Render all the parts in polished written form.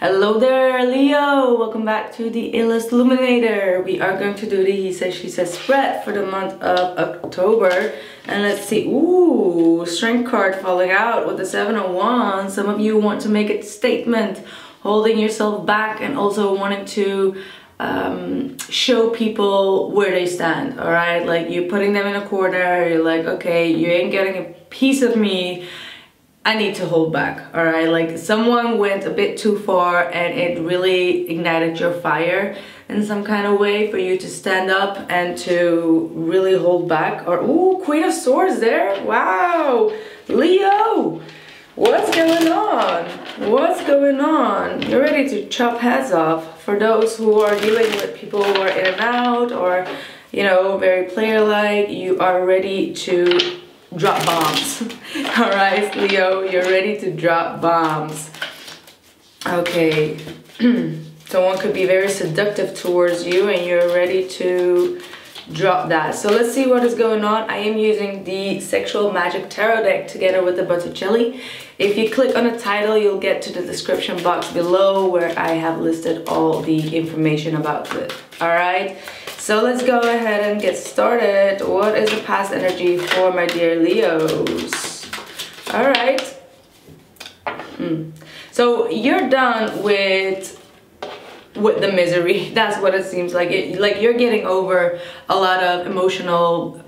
Hello there, Leo! Welcome back to the Illust Illuminator. We are going to do the He Says, She Says spread for the month of October. And let's see, ooh, Strength card falling out with the 7 of Wands. Some of you want to make a statement, holding yourself back and also wanting to show people where they stand, alright? Like you're putting them in a corner, you're like, okay, you ain't getting a piece of me. I need to hold back, all right? Like someone went a bit too far and it really ignited your fire in some kind of way for you to stand up and to really hold back. Or, ooh, Queen of Swords there. Wow, Leo, what's going on? What's going on? You're ready to chop heads off. For those who are dealing with people who are in and out or, you know, very player-like, you are ready to drop bombs. All right, Leo, you're ready to drop bombs. Okay, someone could be very seductive towards you and you're ready to drop that. So let's see what is going on. I am using the Sexual Magic Tarot deck together with the Botacelli. If you click on the title, you'll get to the description box below where I have listed all the information about it. All right. So let's go ahead and get started. What is the past energy for my dear Leos? All right. So you're done with the misery. That's what it seems like. Like you're getting over a lot of emotional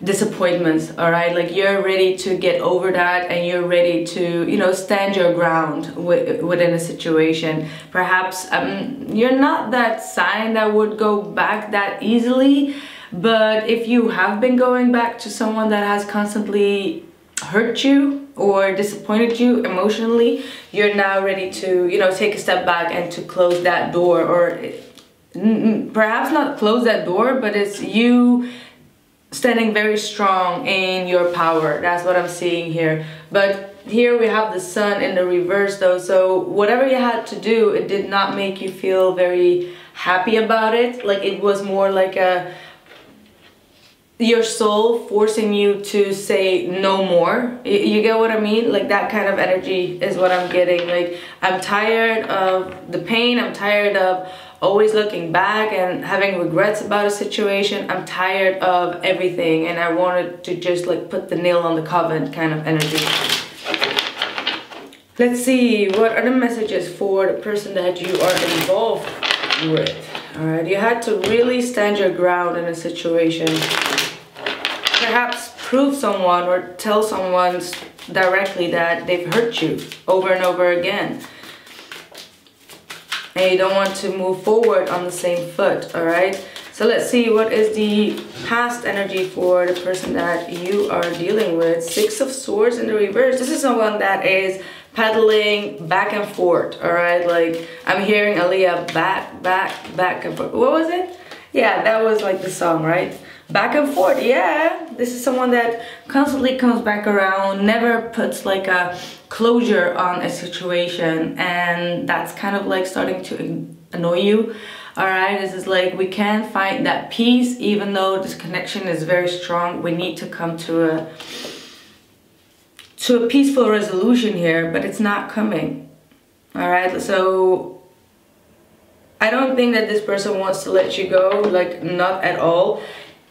disappointments, all right? Like you're ready to get over that and you're ready to, you know, stand your ground within a situation. Perhaps you're not that sign that would go back that easily, but if you have been going back to someone that has constantly hurt you or disappointed you emotionally, you're now ready to, you know, take a step back and to close that door, or perhaps not close that door, but it's you standing very strong in your power. That's what I'm seeing here. But here we have the Sun in the reverse though, so whatever you had to do, it did not make you feel very happy about it. Like it was more like your soul forcing you to say no more. You get what I mean? Like that kind of energy is what I'm getting. Like I'm tired of the pain, I'm tired of always looking back and having regrets about a situation. I'm tired of everything and I wanted to just like put the nail on the coffin kind of energy. Let's see, what are the messages for the person that you are involved with? All right, you had to really stand your ground in a situation. Perhaps prove someone or tell someone directly that they've hurt you over and over again. And you don't want to move forward on the same foot, all right? So let's see, what is the past energy for the person that you are dealing with? 6 of Swords in the reverse. This is someone that is pedaling back and forth, all right? Like I'm hearing Aaliyah back and forth. What was it? Yeah, that was like the song, right? Back and forth, yeah. This is someone that constantly comes back around, never puts like a closure on a situation, and that's kind of like starting to annoy you. All right, this is like we can't find that peace, even though this connection is very strong. We need to come to a peaceful resolution here, but it's not coming. All right, so I don't think that this person wants to let you go, like not at all.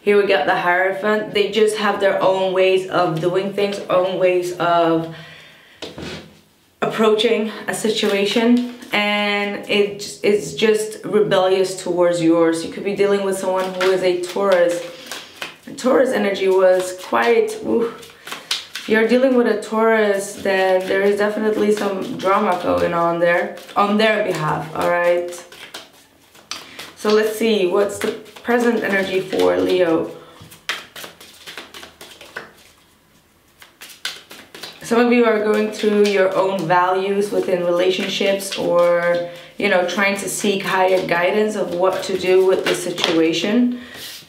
Here we got the Hierophant. They just have their own ways of doing things, own ways of approaching a situation, and it's just rebellious towards yours. You could be dealing with someone who is a Taurus. The Taurus energy was quite, ooh. If you're dealing with a Taurus, then there is definitely some drama going on there, on their behalf, all right? So let's see, what's the present energy for Leo? Some of you are going through your own values within relationships, or, you know, trying to seek higher guidance of what to do with the situation.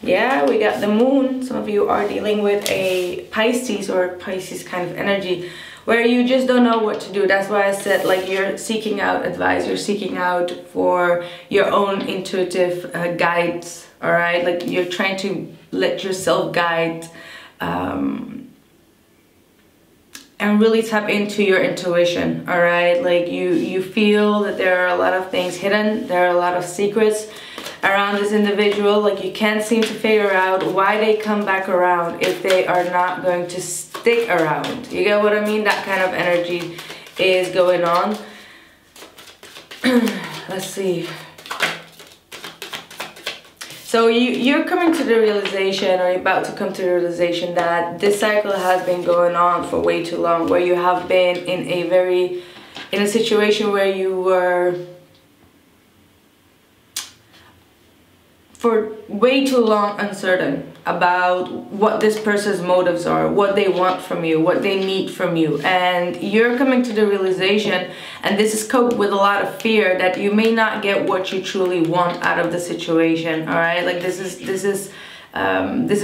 Yeah, we got the Moon. Some of you are dealing with a Pisces or Pisces kind of energy where you just don't know what to do. That's why I said, like, you're seeking out advice, you're seeking out for your own intuitive guides, all right? Like you're trying to let yourself guide and really tap into your intuition, all right? Like you feel that there are a lot of things hidden, there are a lot of secrets around this individual. Like you can't seem to figure out why they come back around if they are not going to stick around. You get what I mean? That kind of energy is going on. Let's see. So you're coming to the realization, or you're about to come to the realization, that this cycle has been going on for way too long, where you have been in a situation where you were for way too long uncertain about what this person's motives are, what they want from you, what they need from you. And you're coming to the realization, and this is coupled with a lot of fear, that you may not get what you truly want out of the situation, all right? Like this is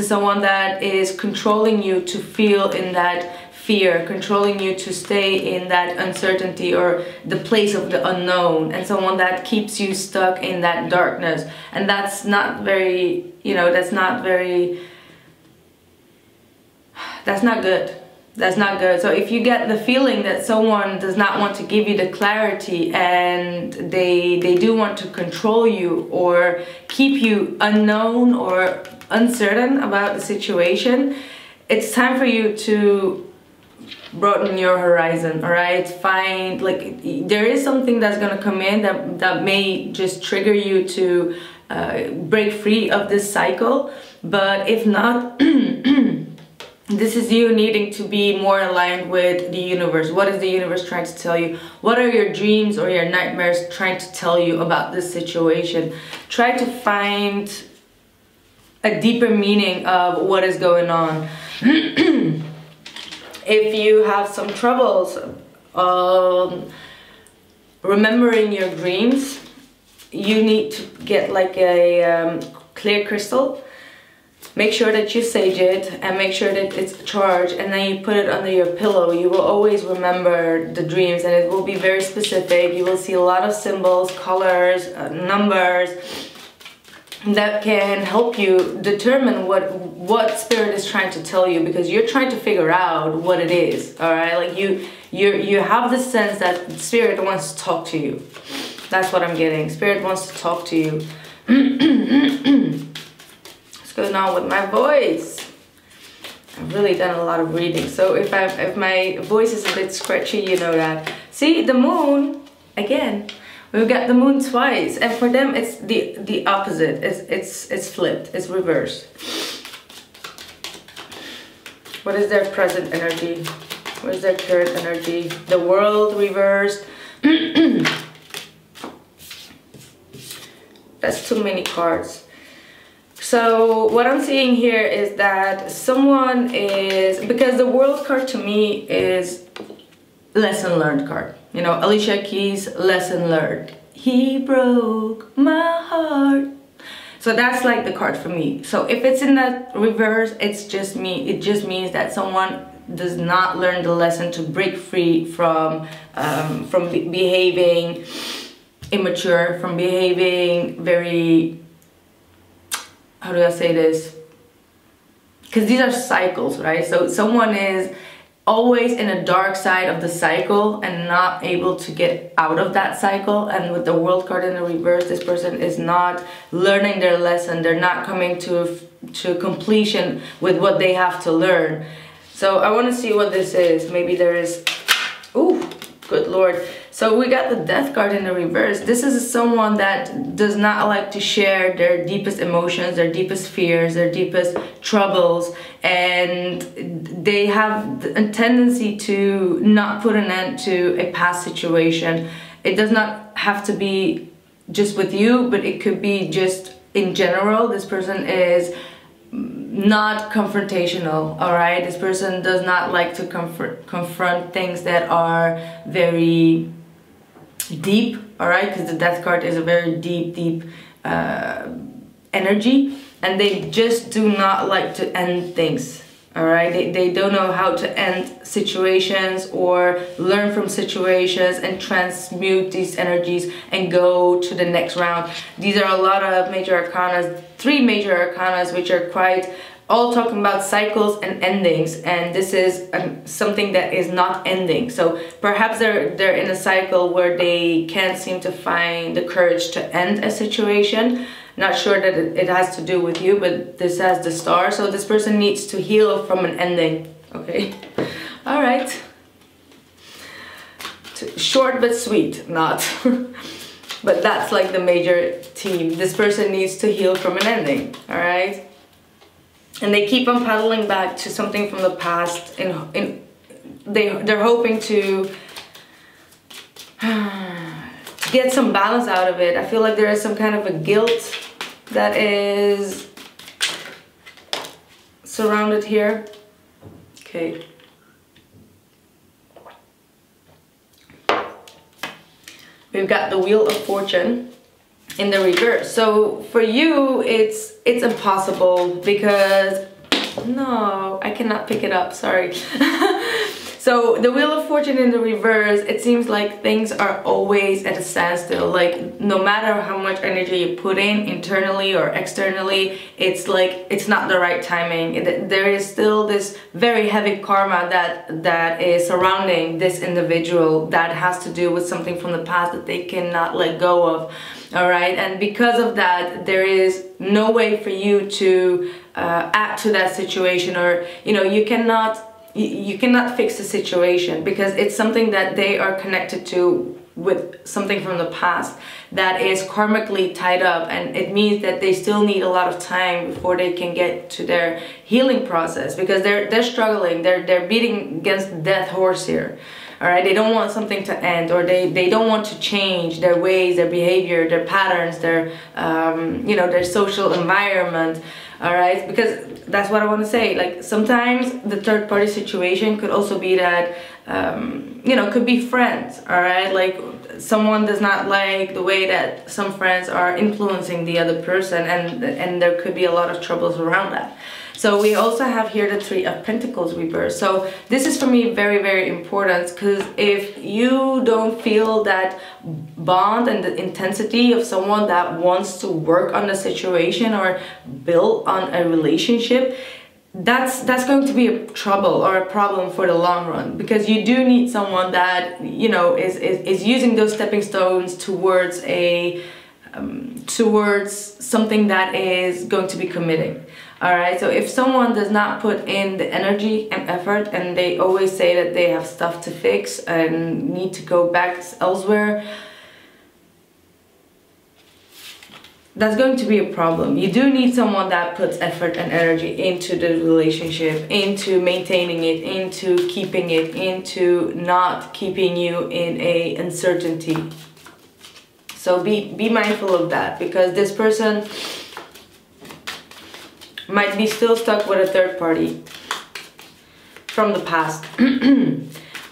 someone that is controlling you to feel in that fear, controlling you to stay in that uncertainty or the place of the unknown, and someone that keeps you stuck in that darkness. And that's not very, you know, that's not good. That's not good. So if you get the feeling that someone does not want to give you the clarity, and they do want to control you or keep you unknown or uncertain about the situation, it's time for you to broaden your horizon, all right? Find, like, there is something that's gonna come in that may just trigger you to break free of this cycle. But if not, this is you needing to be more aligned with the universe. What is the universe trying to tell you? What are your dreams or your nightmares trying to tell you about this situation? Try to find a deeper meaning of what is going on. If you have some troubles remembering your dreams, you need to get like a clear crystal. Make sure that you sage it and make sure that it's charged, and then you put it under your pillow. You will always remember the dreams, and it will be very specific. You will see a lot of symbols, colors, numbers that can help you determine what spirit is trying to tell you, because you're trying to figure out what it is, all right? Like you have the sense that spirit wants to talk to you. That's what I'm getting. Spirit wants to talk to you. What's going on with my voice? I've really done a lot of reading, so if my voice is a bit scratchy, you know that. See, the moon again. We've got the moon twice, and for them it's the opposite. It's flipped. It's reversed. What is their present energy? What is their current energy? The world reversed. That's too many cards. So what I'm seeing here is that someone is, because the world card to me is lesson learned card. You know, Alicia Keys' lesson learned. He broke my heart. So that's like the card for me. So if it's in that reverse, it's just me. It just means that someone does not learn the lesson to break free from behaving immature, from behaving very, how do I say this? Because these are cycles, right? So someone is always in a dark side of the cycle and not able to get out of that cycle. And with the world card in the reverse, this person is not learning their lesson. They're not coming to completion with what they have to learn. So I want to see what this is. Maybe there is, ooh, good Lord. So we got the death card in the reverse. This is someone that does not like to share their deepest emotions, their deepest fears, their deepest troubles, and they have a tendency to not put an end to a past situation. It does not have to be just with you, but it could be just in general. This person is not confrontational, all right? This person does not like to confront things that are very deep, all right? Because the death card is a very deep energy, and they just do not like to end things, all right? They don't know how to end situations or learn from situations and transmute these energies and go to the next round. These are a lot of major arcanas, 3 major arcanas, which are quite all talking about cycles and endings, and this is something that is not ending. So perhaps they're in a cycle where they can't seem to find the courage to end a situation. Not sure that it has to do with you, but this has the star, so this person needs to heal from an ending. Okay, all right. Short but sweet, not. But that's like the major theme. This person needs to heal from an ending, all right? And they keep on paddling back to something from the past. They're hoping to get some balance out of it. I feel like there is some kind of a guilt that is surrounded here. Okay. We've got the Wheel of Fortune in the reverse. So for you, it's impossible because, no, I cannot pick it up, sorry. So the Wheel of Fortune in the reverse, it seems like things are always at a standstill. Like no matter how much energy you put in internally or externally, it's like it's not the right timing. There is still this very heavy karma that is surrounding this individual that has to do with something from the past that they cannot let go of. All right, and because of that, there is no way for you to add to that situation, or you cannot fix the situation because it's something that they are connected to with something from the past that is karmically tied up, and it means that they still need a lot of time before they can get to their healing process because they're struggling. They're beating against the death horse here. All right, they don't want something to end, or they don't want to change their ways, their behavior, their patterns, their their social environment. All right, because that's what I want to say. Like sometimes the third party situation could also be that could be friends. All right, like someone does not like the way that some friends are influencing the other person, and there could be a lot of troubles around that. So we also have here the Three of Pentacles reverse. So this is for me very, very important, because if you don't feel that bond and the intensity of someone that wants to work on the situation or build on a relationship, that's going to be a trouble or a problem for the long run, because you do need someone that is using those stepping stones towards something that is going to be committing. All right, so if someone does not put in the energy and effort, and they always say that they have stuff to fix and need to go back elsewhere, that's going to be a problem. You do need someone that puts effort and energy into the relationship, into maintaining it, into keeping it, into not keeping you in a uncertainty. So be mindful of that, because this person might be still stuck with a third party from the past.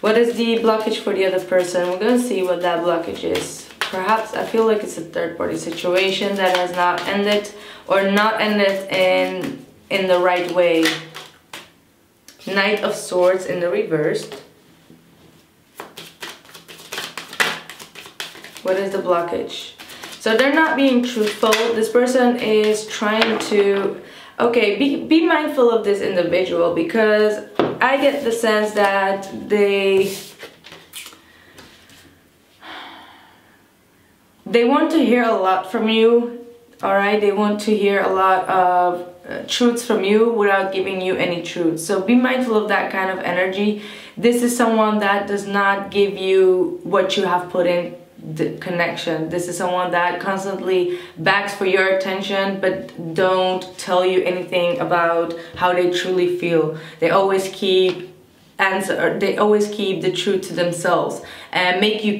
What is the blockage for the other person? We're going to see what that blockage is. Perhaps I feel like it's a third party situation that has not ended, or not ended in the right way. Knight of Swords in the reverse. What is the blockage? So they're not being truthful. This person is trying to... Okay, be mindful of this individual, because I get the sense that they want to hear a lot from you, all right? They want to hear a lot of truths from you without giving you any truth. So be mindful of that kind of energy. This is someone that does not give you what you have put in the connection. This is someone that constantly begs for your attention, but don't tell you anything about how they truly feel. They always keep the truth to themselves and make you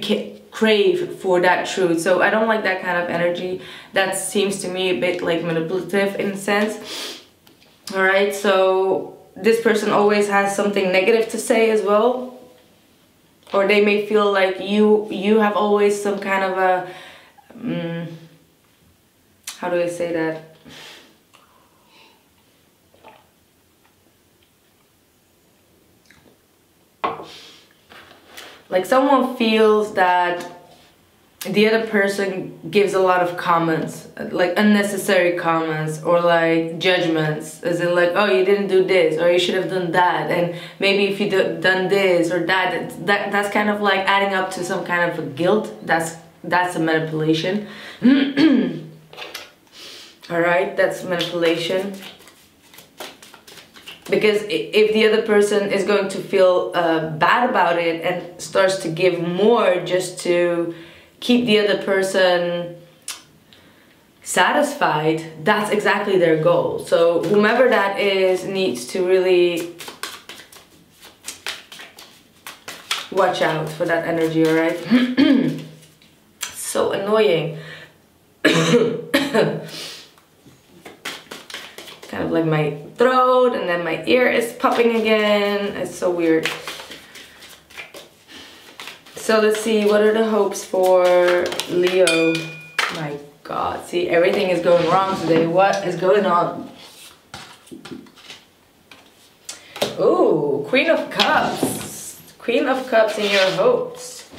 crave for that truth. So I don't like that kind of energy. That seems to me a bit like manipulative in a sense. All right, so this person always has something negative to say as well. Or they may feel like you have always some kind of a, how do I say that? Like someone feels that the other person gives a lot of comments, like unnecessary comments or like judgments, as in like, oh, you didn't do this, or you should have done that, and maybe if you done this or that's kind of like adding up to some kind of a guilt. That's a manipulation. All right, that's manipulation. Because if the other person is going to feel bad about it and starts to give more just to keep the other person satisfied, that's exactly their goal. So whomever that is needs to really watch out for that energy, all right? So annoying. Kind of like my throat, and then my ear is popping again. It's so weird. So let's see, what are the hopes for Leo? My God, see, everything is going wrong today. What is going on? Ooh, Queen of Cups. Queen of Cups in your hopes.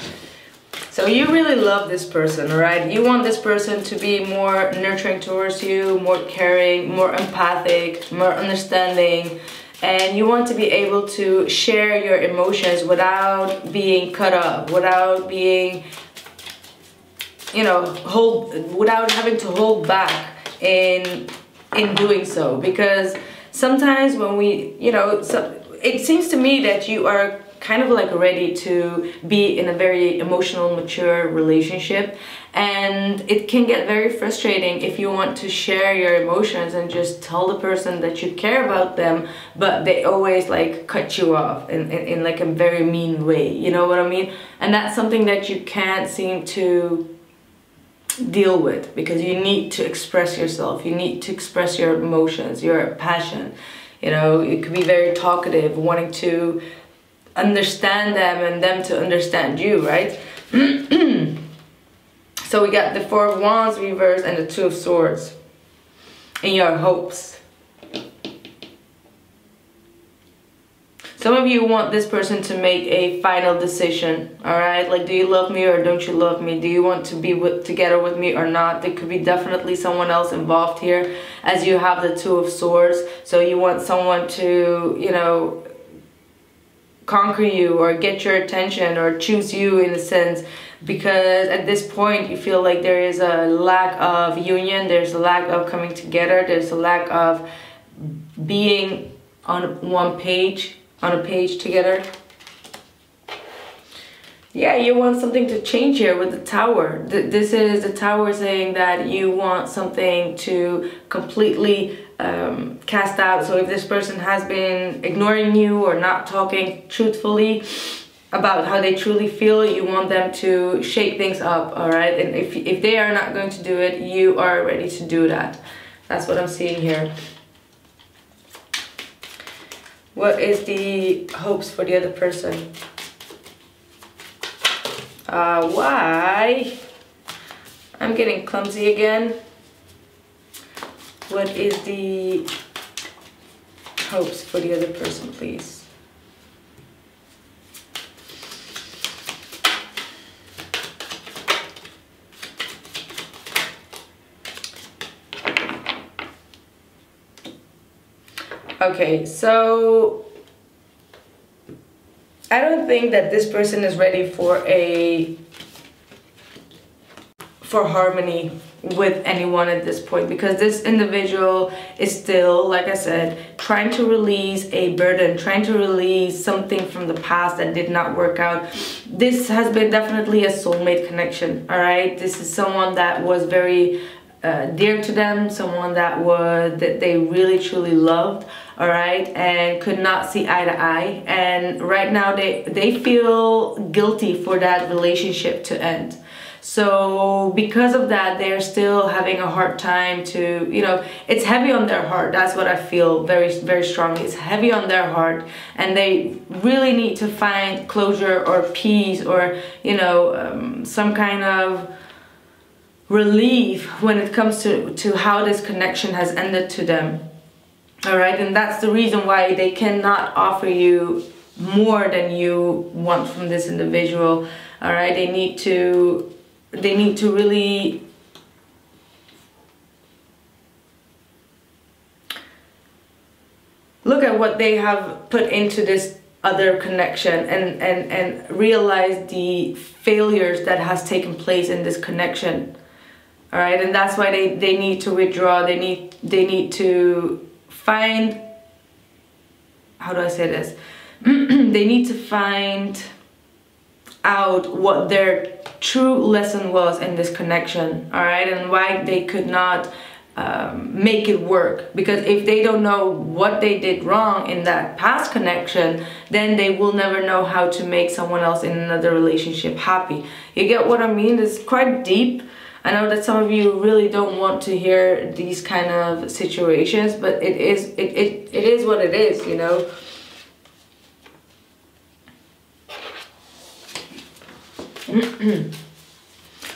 So you really love this person, all right? You want this person to be more nurturing towards you, more caring, more empathic, more understanding. And you want to be able to share your emotions without being cut up, without being, you know, without having to hold back in doing so. Because sometimes when we, you know, it seems to me that you are kind of like ready to be in a very emotional, mature relationship, and it can get very frustrating if you want to share your emotions and just tell the person that you care about them, but they always like cut you off in like a very mean way, you know what I mean? And that's something that you can't seem to deal with, because you need to express yourself, you need to express your emotions, your passion. You know, you could be very talkative, wanting to understand them and them to understand you, right? So we got the Four of Wands reversed and the Two of Swords in your hopes. Some of you want this person to make a final decision, all right? Like, do you love me or don't you love me? Do you want to be together with me or not? There could be definitely someone else involved here, as you have the Two of Swords. So you want someone to, you know, conquer you or get your attention or choose you in a sense, because at this point you feel like there is a lack of union, there's a lack of coming together, there's a lack of being on one page, on a page together. Yeah, you want something to change here with the Tower. This is the Tower saying that you want something to completely cast out. So if this person has been ignoring you or not talking truthfully about how they truly feel, you want them to shake things up, all right? And if they are not going to do it, you are ready to do that. That's what I'm seeing here. What is the hopes for the other person? Why? I'm getting clumsy again. What is the hopes for the other person, please? Okay, so I don't think that this person is ready for harmony with anyone at this point, because this individual is still, like I said, trying to release a burden, trying to release something from the past that did not work out. This has been definitely a soulmate connection, all right? This is someone that was very dear to them, someone that they really truly loved, all right, and could not see eye to eye, and right now they feel guilty for that relationship to end. So because of that, they're still having a hard time to, you know, it's heavy on their heart. That's what I feel very, very strongly. It's heavy on their heart, and they really need to find closure or peace or, you know, some kind of relief when it comes to how this connection has ended to them. All right, and that's the reason why they cannot offer you more than you want from this individual. All right, they need to they need to really look at what they have put into this other connection and realize the failures that has taken place in this connection. All right, and that's why they need to withdraw. They need to find, how do I say this? They need to find out what their true lesson was in this connection, all right, and why they could not make it work. Because if they don't know what they did wrong in that past connection, then they will never know how to make someone else in another relationship happy. You get what I mean? It's quite deep. I know that some of you really don't want to hear these kind of situations, but it is what it is, you know.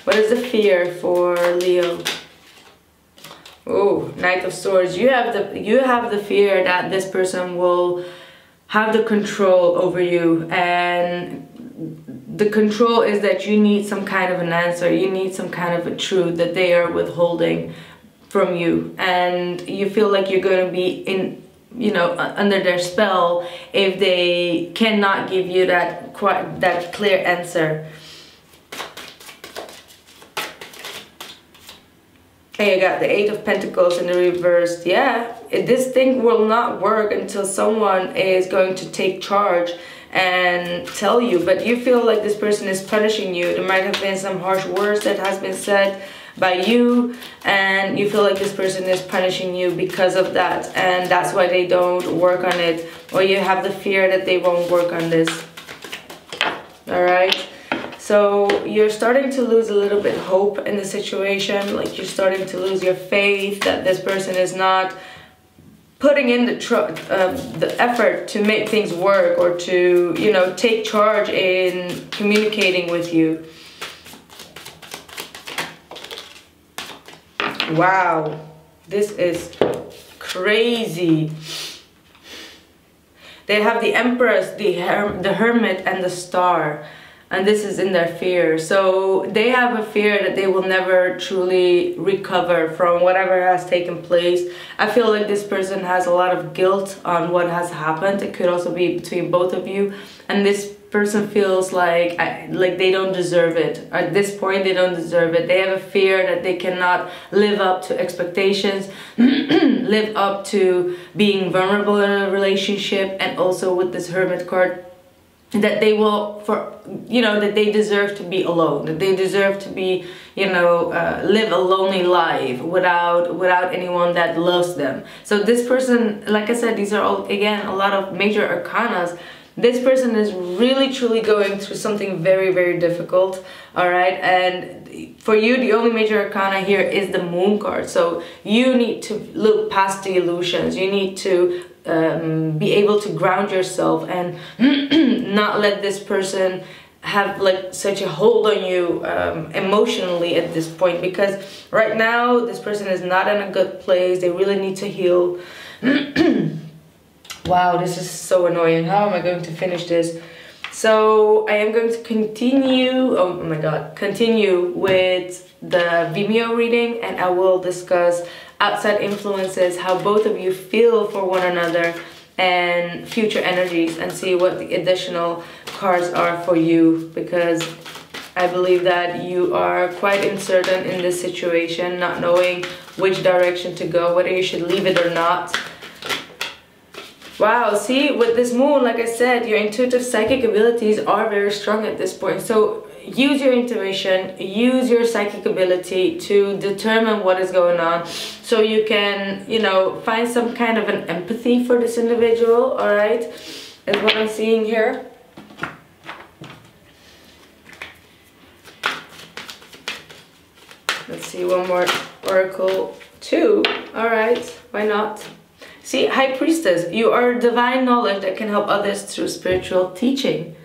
What is the fear for Leo? Oh, Knight of Swords. You have the fear that this person will have the control over you, and the control is that you need some kind of an answer. You need some kind of a truth that they are withholding from you, and you feel like you're going to be in, you know, under their spell if they cannot give you that clear answer. And you got the Eight of Pentacles in the reverse. Yeah, this thing will not work until someone is going to take charge and tell you. But you feel like this person is punishing you. There might have been some harsh words that has been said by you, and you feel like this person is punishing you because of that, and that's why they don't work on it. Or you have the fear that they won't work on this. All right. So you're starting to lose a little bit hope in the situation, like you're starting to lose your faith that this person is not putting in the effort to make things work, or to, you know, take charge in communicating with you. Wow, this is crazy. They have the Empress, the Hermit, and the Star. And this is in their fear. So they have a fear that they will never truly recover from whatever has taken place. I feel like this person has a lot of guilt on what has happened. It could also be between both of you. And this person feels like they don't deserve it. At this point, they don't deserve it. They have a fear that they cannot live up to expectations, live up to being vulnerable in a relationship. And also with this Hermit card, that they will, that they deserve to be alone, that they deserve to be, live a lonely life without anyone that loves them. So this person, like I said, these are all, again, a lot of major arcanas. This person is really truly going through something very, very difficult, all right? And for you, the only major arcana here is the Moon card. So you need to look past the illusions. You need to be able to ground yourself and not let this person have like such a hold on you emotionally at this point, because right now this person is not in a good place. They really need to heal. Wow, this is so annoying. How am I going to finish this? So I am going to continue, oh my god, continue with the Vimeo reading, and I will discuss outside influences, how both of you feel for one another, and future energies, and see what the additional cards are for you, because I believe that you are quite uncertain in this situation, not knowing which direction to go, whether you should leave it or not. Wow, see, with this Moon, like I said, your intuitive psychic abilities are very strong at this point. So use your intuition, use your psychic ability to determine what is going on, so you can, find some kind of an empathy for this individual, all right? Is what I'm seeing here. Let's see, one more Oracle 2, all right, why not? See, High Priestess, you are divine knowledge that can help others through spiritual teaching.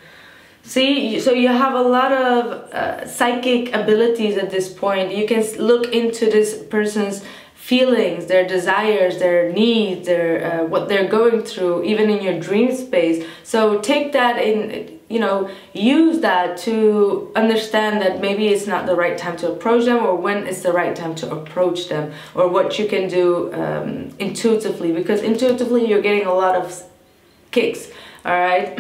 See, so you have a lot of psychic abilities at this point. You can look into this person's feelings, their desires, their needs, their what they're going through, even in your dream space. So take that in, you know, use that to understand that maybe it's not the right time to approach them, or when it's the right time to approach them, or what you can do intuitively, because intuitively you're getting a lot of kicks. All right.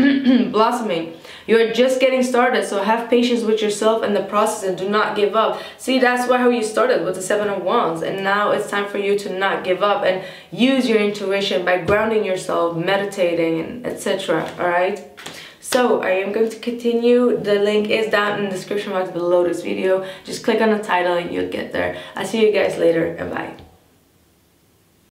Blossoming, you're just getting started, so have patience with yourself and the process and do not give up. See, that's how you started with the 7 of Wands, and now it's time for you to not give up and use your intuition by grounding yourself, meditating, and etc. All right. So I am going to continue. The link is down in the description box below this video. Just click on the title and you'll get there. I'll see you guys later, and bye.